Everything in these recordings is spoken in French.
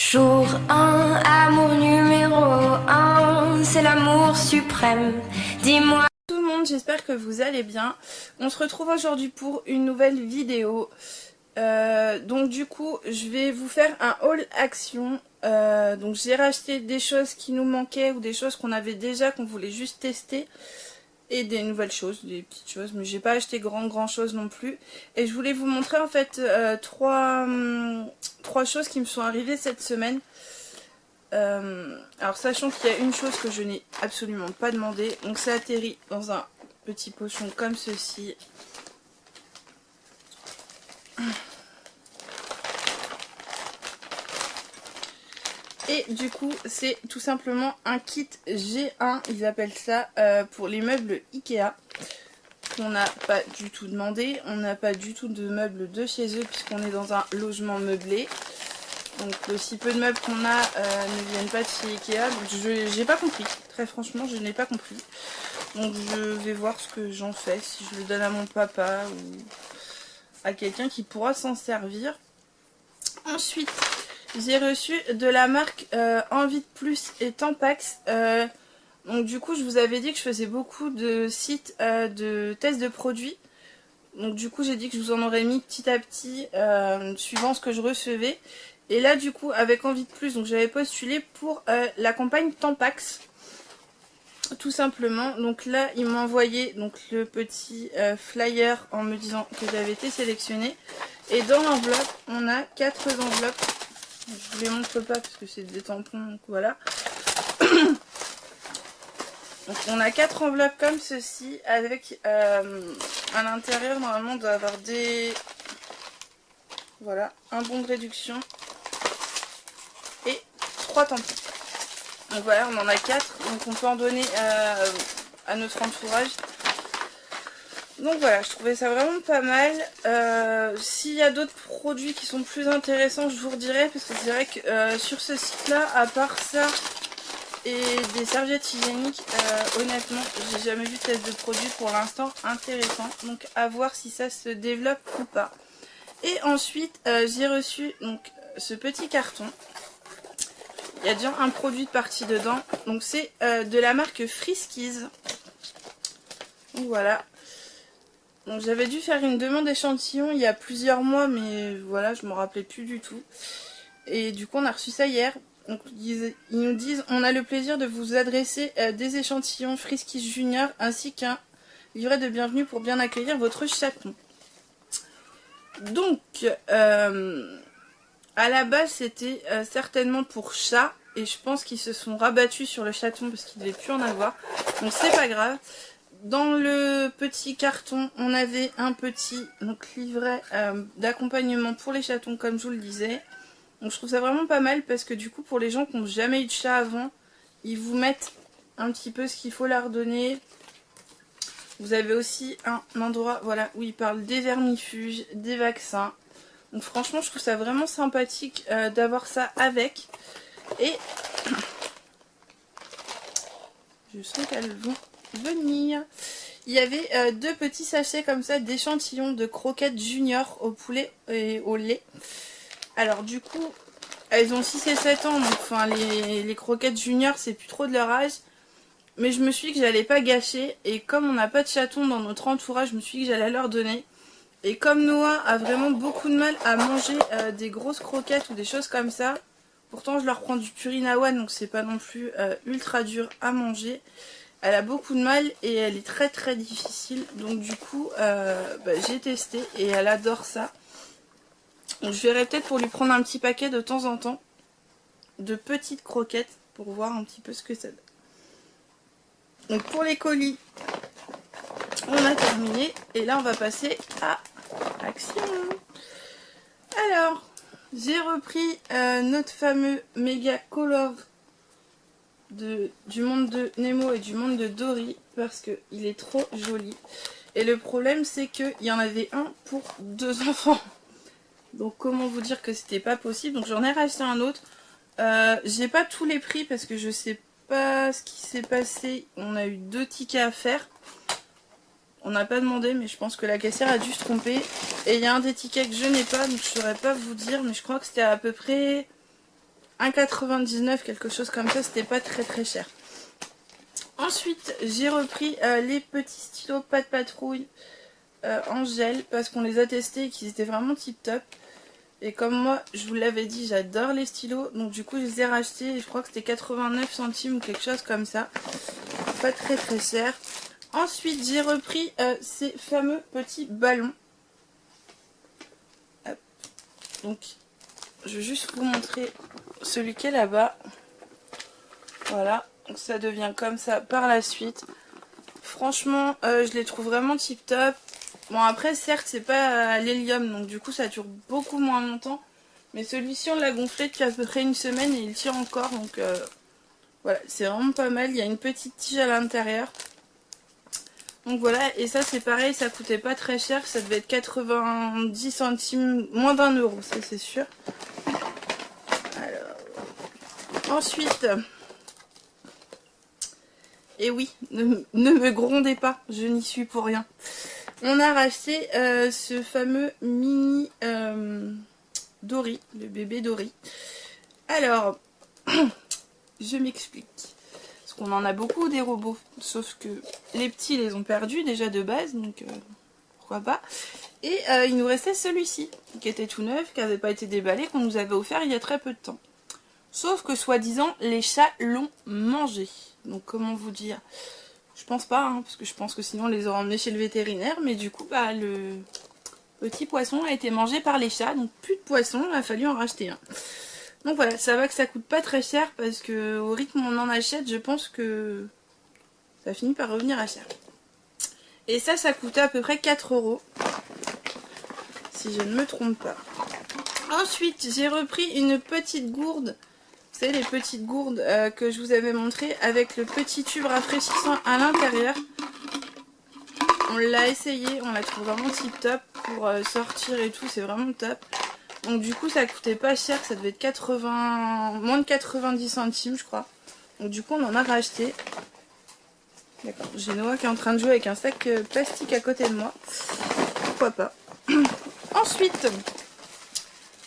Jour 1, amour numéro 1, c'est l'amour suprême. Dis-moi. Tout le monde, j'espère que vous allez bien. On se retrouve aujourd'hui pour une nouvelle vidéo. Donc du coup, je vais vous faire un haul action. Donc j'ai racheté des choses qui nous manquaient ou des choses qu'on avait déjà, qu'on voulait juste tester. Et des nouvelles choses, des petites choses, mais j'ai pas acheté grand chose non plus. Et je voulais vous montrer en fait trois choses qui me sont arrivées cette semaine. Alors sachant qu'il y a une chose que je n'ai absolument pas demandé, donc ça atterrit dans un petit pochon comme ceci. Et du coup c'est tout simplement un kit G1, ils appellent ça, pour les meubles Ikea. On n'a pas du tout demandé, on n'a pas du tout de meubles de chez eux puisqu'on est dans un logement meublé. Donc le si peu de meubles qu'on a ne viennent pas de chez Ikea, donc j'ai pas compris, très franchement je n'ai pas compris. Donc je vais voir ce que j'en fais, si je le donne à mon papa ou à quelqu'un qui pourra s'en servir. Ensuite j'ai reçu de la marque Envie de Plus et Tampax. Donc du coup je vous avais dit que je faisais beaucoup de sites de tests de produits. Donc du coup j'ai dit que je vous en aurais mis petit à petit suivant ce que je recevais. Et là du coup avec Envie de Plus, donc j'avais postulé pour la campagne Tampax. Tout simplement. Donc là ils m'ont envoyé donc le petit flyer en me disant que j'avais été sélectionnée. Et dans l'enveloppe on a 4 enveloppes. Je vous les montre pas parce que c'est des tampons, donc voilà. Donc on a 4 enveloppes comme ceci avec à l'intérieur normalement on doit avoir des... Voilà, un bon de réduction et 3 tampons. Donc voilà, on en a 4, donc on peut en donner à notre entourage. Donc voilà, je trouvais ça vraiment pas mal. S'il y a d'autres produits qui sont plus intéressants, je vous redirai, parce que c'est vrai que sur ce site-là, à part ça et des serviettes hygiéniques, honnêtement, j'ai jamais vu de test de produit pour l'instant intéressant. Donc à voir si ça se développe ou pas. Et ensuite, j'ai reçu donc ce petit carton. Il y a déjà un produit de partie dedans. Donc c'est de la marque Friskies. Donc voilà. Donc j'avais dû faire une demande d'échantillon il y a plusieurs mois, mais voilà, je me rappelais plus du tout. Et du coup on a reçu ça hier. Donc ils nous disent: on a le plaisir de vous adresser des échantillons Friskies Junior ainsi qu'un livret de bienvenue pour bien accueillir votre chaton. Donc à la base c'était certainement pour chat, et je pense qu'ils se sont rabattus sur le chaton parce qu'ils ne devaient plus en avoir. Donc c'est pas grave. Dans le petit carton, on avait un petit livret d'accompagnement pour les chatons, comme je vous le disais. Donc je trouve ça vraiment pas mal parce que du coup, pour les gens qui n'ont jamais eu de chat avant, ils vous mettent un petit peu ce qu'il faut leur donner. Vous avez aussi un endroit, voilà, où ils parlent des vermifuges, des vaccins. Donc franchement, je trouve ça vraiment sympathique d'avoir ça avec. Et je sens qu'elles vont venir. Il y avait 2 petits sachets comme ça d'échantillons de croquettes junior au poulet et au lait. Alors du coup elles ont 6 et 7 ans, donc enfin les croquettes junior c'est plus trop de leur âge, mais je me suis dit que j'allais pas gâcher, et comme on n'a pas de chaton dans notre entourage, je me suis dit que j'allais leur donner. Et comme Noah a vraiment beaucoup de mal à manger des grosses croquettes ou des choses comme ça, pourtant je leur prends du Purina One, donc c'est pas non plus ultra dur à manger. Elle a beaucoup de mal et elle est très difficile. Donc du coup j'ai testé et elle adore ça. Donc je verrai peut-être pour lui prendre un petit paquet de temps en temps de petites croquettes pour voir un petit peu ce que ça donne. Donc pour les colis, on a terminé. Et là on va passer à l'action. Alors, j'ai repris notre fameux méga color du monde de Nemo et du monde de Dory parce qu'il est trop joli. Et le problème c'est qu'il y en avait un pour 2 enfants. Donc comment vous dire que c'était pas possible. Donc j'en ai racheté un autre. J'ai pas tous les prix parce que je sais pas ce qui s'est passé. On a eu 2 tickets à faire. On n'a pas demandé, mais je pense que la caissière a dû se tromper. Et il y a un des tickets que je n'ai pas, donc je saurais pas vous dire, mais je crois que c'était à peu près 1,99 quelque chose comme ça, c'était pas très cher. Ensuite j'ai repris les petits stylos pas de patrouille en gel parce qu'on les a testés et qu'ils étaient vraiment tip top. Et comme moi je vous l'avais dit, j'adore les stylos, donc du coup je les ai rachetés et je crois que c'était 89 centimes ou quelque chose comme ça, pas très cher. Ensuite j'ai repris ces fameux petits ballons. Hop. Donc je vais juste vous montrer celui qui est là-bas. Voilà, donc ça devient comme ça par la suite. Franchement je les trouve vraiment tip top. Bon après certes c'est pas à l'hélium, donc du coup ça dure beaucoup moins longtemps. Mais celui-ci on l'a gonflé depuis à peu près une semaine et il tient encore, donc voilà, c'est vraiment pas mal. Il y a une petite tige à l'intérieur. Donc voilà, et ça c'est pareil, ça coûtait pas très cher, ça devait être 90 centimes, moins d'1 €, ça c'est sûr. Alors, ensuite, et oui, ne me grondez pas, je n'y suis pour rien. On a racheté ce fameux mini Dory, le bébé Dory. Alors, je m'explique. Parce qu'on en a beaucoup des robots, sauf que les petits les ont perdus déjà de base, donc pourquoi pas. Et il nous restait celui-ci, qui était tout neuf, qui n'avait pas été déballé, qu'on nous avait offert il y a très peu de temps. Sauf que soi-disant, les chats l'ont mangé. Donc comment vous dire? Je pense pas, hein, parce que je pense que sinon on les aurait emmenés chez le vétérinaire, mais du coup, bah, le petit poisson a été mangé par les chats, donc plus de poisson, il a fallu en racheter un. Donc voilà, ça va que ça coûte pas très cher, parce que au rythme où on en achète, je pense que ça finit par revenir à cher. Et ça coûtait à peu près 4 €, si je ne me trompe pas. Ensuite, j'ai repris une petite gourde. Vous savez, les petites gourdes que je vous avais montré avec le petit tube rafraîchissant à l'intérieur. On l'a essayé, on la trouve vraiment tip top pour sortir et tout, c'est vraiment top. Donc du coup ça coûtait pas cher, ça devait être moins de 90 centimes je crois. Donc du coup on en a racheté. D'accord, j'ai Noah qui est en train de jouer avec un sac plastique à côté de moi. Pourquoi pas. Ensuite,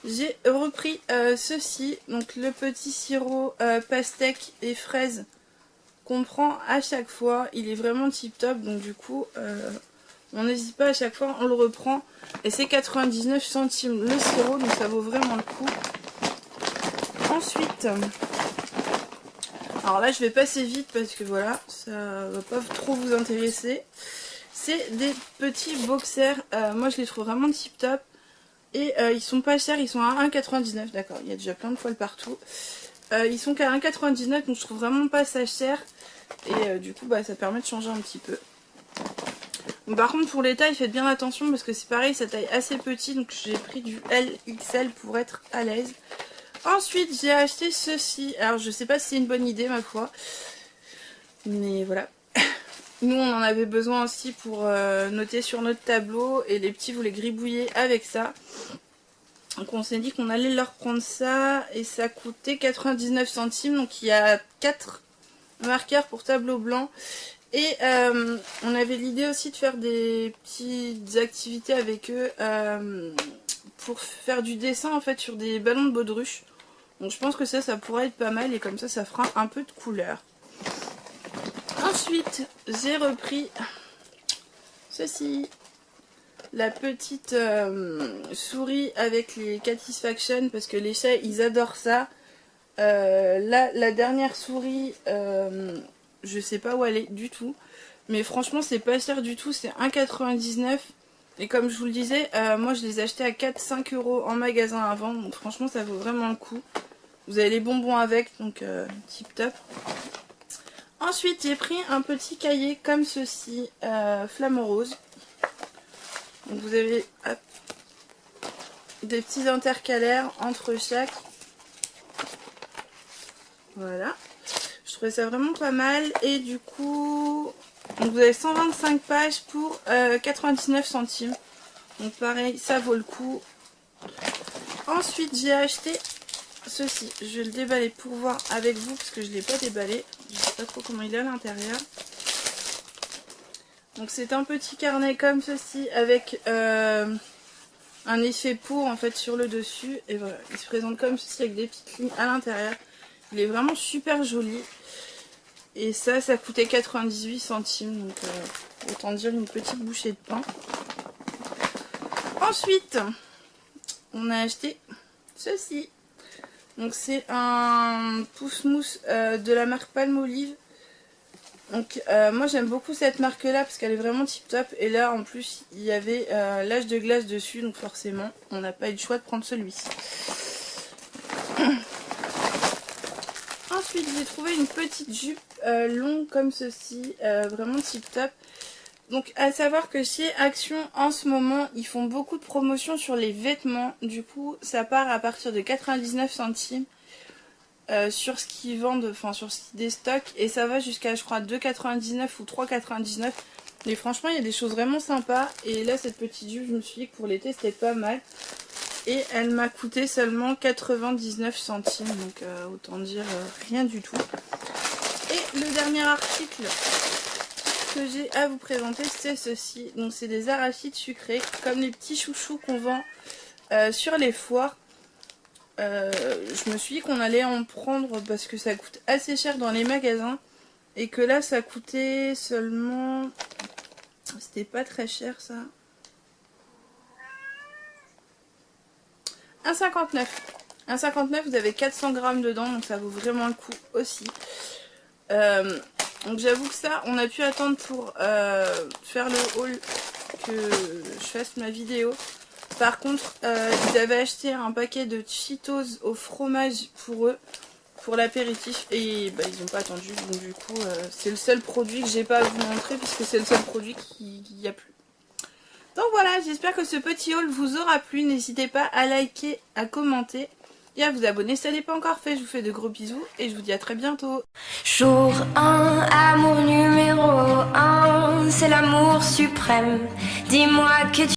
j'ai repris ceci, donc le petit sirop pastèque et fraise qu'on prend à chaque fois. Il est vraiment tip top, donc du coup on n'hésite pas, à chaque fois on le reprend. Et c'est 99 centimes le sirop, donc ça vaut vraiment le coup. Ensuite, alors là je vais passer vite parce que voilà, ça va pas trop vous intéresser. C'est des petits boxers, moi je les trouve vraiment tip top. Et ils sont pas chers, ils sont à 1,99, d'accord, il y a déjà plein de poils partout. Ils sont qu'à 1,99, donc je trouve vraiment pas ça cher. Et du coup bah, ça permet de changer un petit peu. Bon, par contre pour les tailles faites bien attention parce que c'est pareil, ça taille assez petit, donc j'ai pris du LXL pour être à l'aise. Ensuite j'ai acheté ceci, alors je sais pas si c'est une bonne idée ma foi, mais voilà. Nous on en avait besoin aussi pour noter sur notre tableau et les petits voulaient gribouiller avec ça. Donc on s'est dit qu'on allait leur prendre ça et ça coûtait 99 centimes, donc il y a 4 marqueurs pour tableau blanc. Et on avait l'idée aussi de faire des petites activités avec eux pour faire du dessin en fait sur des ballons de baudruche. Donc je pense que ça pourrait être pas mal et comme ça fera un peu de couleur. Ensuite j'ai repris ceci, la petite souris avec les Catisfaction parce que les chats ils adorent ça. Là la dernière souris... je sais pas où elle est du tout. Mais franchement c'est pas cher du tout. C'est 1,99 €. Et comme je vous le disais, moi je les ai achetés à 4-5 € en magasin avant. Donc franchement ça vaut vraiment le coup. Vous avez les bonbons avec. Donc tip top. Ensuite j'ai pris un petit cahier comme ceci. Flamme rose. Donc vous avez hop, des petits intercalaires entre chaque. Voilà. Je trouvais ça vraiment pas mal. Et du coup, donc vous avez 125 pages pour 99 centimes. Donc pareil, ça vaut le coup. Ensuite, j'ai acheté ceci. Je vais le déballer pour voir avec vous parce que je ne l'ai pas déballé. Je ne sais pas trop comment il est à l'intérieur. Donc c'est un petit carnet comme ceci avec un un effet peau en fait sur le dessus. Et voilà, il se présente comme ceci avec des petites lignes à l'intérieur. Il est vraiment super joli. Et ça coûtait 98 centimes. Donc autant dire une petite bouchée de pain. Ensuite, on a acheté ceci. Donc c'est un pousse-mousse de la marque Palmolive. Donc moi j'aime beaucoup cette marque là parce qu'elle est vraiment tip top. Et là en plus il y avait l'âge de glace dessus. Donc forcément on n'a pas eu le choix de prendre celui-ci. Ensuite j'ai trouvé une petite jupe longue comme ceci. Vraiment tip top. Donc à savoir que chez Action en ce moment ils font beaucoup de promotions sur les vêtements. Du coup ça part à partir de 99 centimes. Sur ce qu'ils vendent, enfin sur ce qu'ils déstockent, et ça va jusqu'à je crois 2,99 ou 3,99. Mais franchement il y a des choses vraiment sympas. Et là cette petite jupe je me suis dit que pour l'été c'était pas mal. Et elle m'a coûté seulement 99 centimes. Donc autant dire rien du tout. Et le dernier article que j'ai à vous présenter c'est ceci. Donc c'est des arachides sucrés comme les petits chouchous qu'on vend sur les foires. Je me suis dit qu'on allait en prendre parce que ça coûte assez cher dans les magasins. Et que là ça coûtait seulement... C'était pas très cher ça. 1,59. 1,59, vous avez 400 grammes dedans. Donc ça vaut vraiment le coup aussi. Donc j'avoue que ça, on a pu attendre pour faire le haul que je fasse ma vidéo. Par contre, ils avaient acheté un paquet de Cheetos au fromage pour eux, pour l'apéritif, et bah, ils n'ont pas attendu. Donc du coup, c'est le seul produit que j'ai pas à vous montrer, puisque c'est le seul produit qu'il n'y a plus. Donc voilà, j'espère que ce petit haul vous aura plu. N'hésitez pas à liker, à commenter et à vous abonner si ça n'est pas encore fait. Je vous fais de gros bisous et je vous dis à très bientôt. Jour 1, amour numéro 1, c'est l'amour suprême. Dis-moi que tu